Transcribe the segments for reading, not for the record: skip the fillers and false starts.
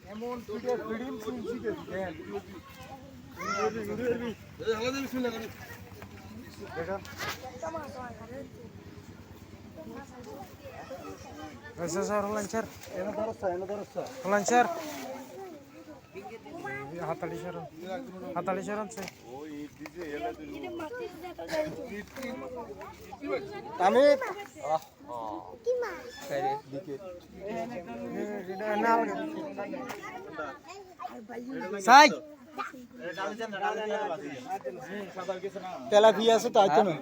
এমন ফিডিং শুনছি দেখেন Sir, lancar. Lancar. Hatali sharon sih. Tamit. Sai. Tilapia আছে তাই তো না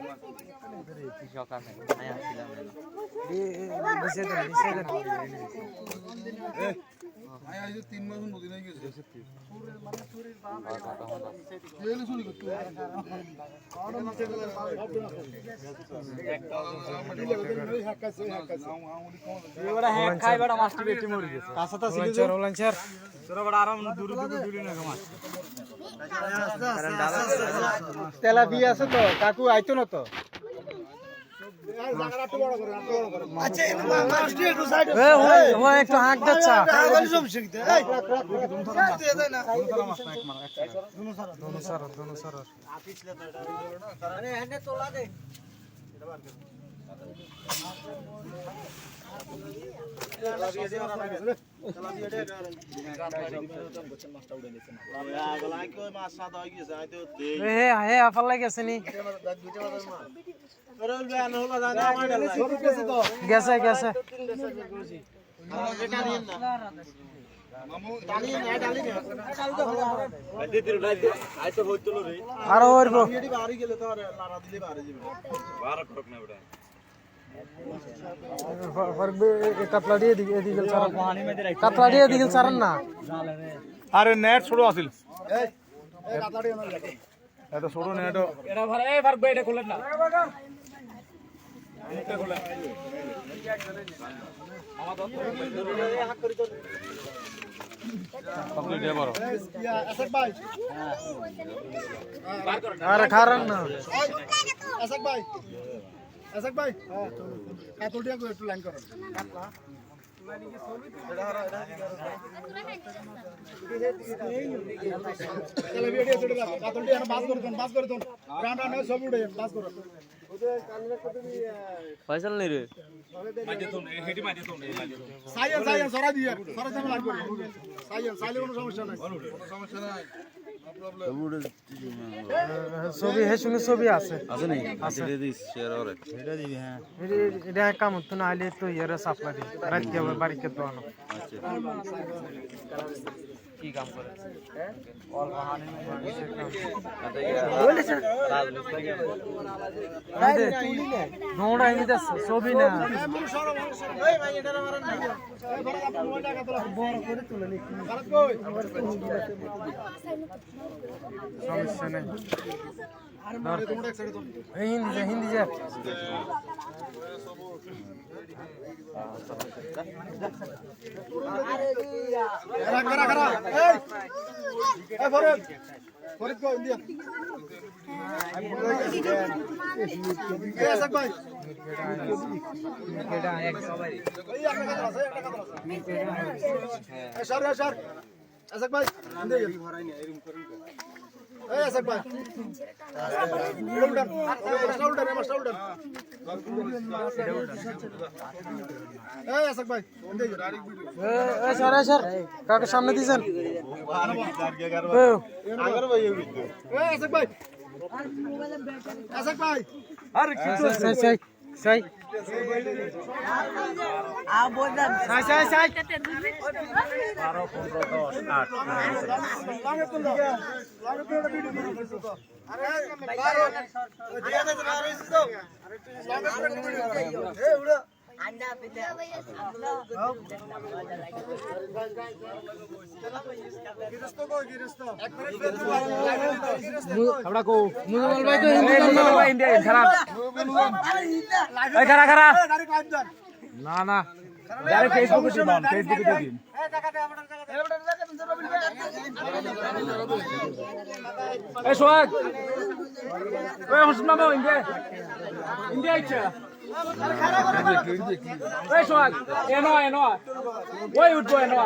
তেলাপিয়া আছে তো কাকু আইতো না তো একটু হাঁক যাচ্ছা আফাল গেছে নি গেছে গেছে আরো আরে নেট ছোড়ো আসিল এটা ছোড়ো নেট এটা ভাই এই ফারক ভাই এটা খুলেন না এটা খুলেন আমাদের হাত করি তো কমপ্লিট দে বড় আসাক ভাই আরে খারান না আসাক ভাই হ্যাঁ কাতলটিয়া কো একটু লাইন করো কাতলা চলে ভিডিও ছোট লাগা কাতলটিয়া বাস করে দেন রান্না না সব উড়ে বাস করো ফয়সাল নেই রে মাঝে তো হেডি মাঝে তো সাইয়া সরা দিয়ে সরা জামা লাগবে সাইয়া কোনো সমস্যা নাই ছবি হে শুনে ছবি আছে নি দিয়ে দিস শেয়ার করে এটা দিবি হ্যাঁ এটা কাম হতো না আইলে তো ইয়ারে সাপ্লাই দি রাত কে বাড়িতে তো আনো আচ্ছা কি কাম করে নোড়া আমি দস ছবি না সমস্যা নেই হিন্দি হিন্দি যা ফরিদ কো ইন্ডিয়া এ আসাক ভাই কেডা এক সবাই এই একটা কথা আছে এ সর আসাক ভাই ইন্ডিয়া ভরাই না এরকম করেন এই আসাক ভাই উল্টান এই আসাক ভাই ইন্ডিয়া ডাইরেক্ট ভিডিও এই সর কাকে সামনে দিছেন আগর ভাই এই আসাক ভাই আরে কি সাই আ বলদান সাই 12 15 10 8 লাগে তো ভিডিও আরে বারো দিয়া দে না রইছ তো এ উড়া আন্ডা পিতে আমরা কো মুজমাল ভাই তো হিন্দি জানো ভাই ইন্ডিয়া খারাপ এই খারা না না যারে ফেসবুকে দিন এই জায়গাতে আমাদের জায়গাতে এই সোহাগ ওই হোসনা বাবা ইন্ডিয়া ইন্ডিয়া ইচ্ছা ওই সোহাগ এনো ওই উঠবো এনো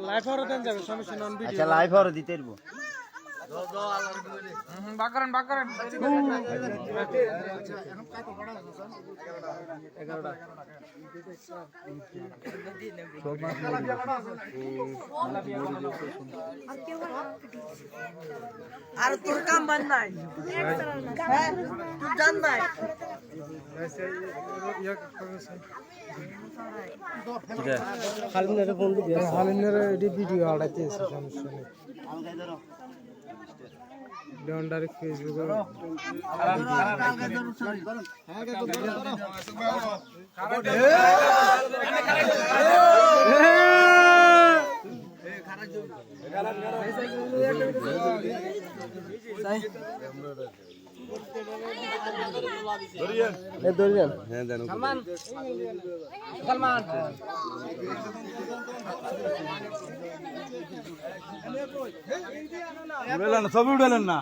লাইভ হরো দেন যাবে সমস্যা নন ভিডিও আচ্ছা লাইভ আর দিতে পারবো বাকরেন আর তোর কাম বান নাই তুই জান নাই খালিনের বন্ধু হালিনের এডি ভিডিও আড়াইতে আছে সমস্যা নেই ডাউন ডাইরেক্ট ফেসবুকে ছবি উঠালেন না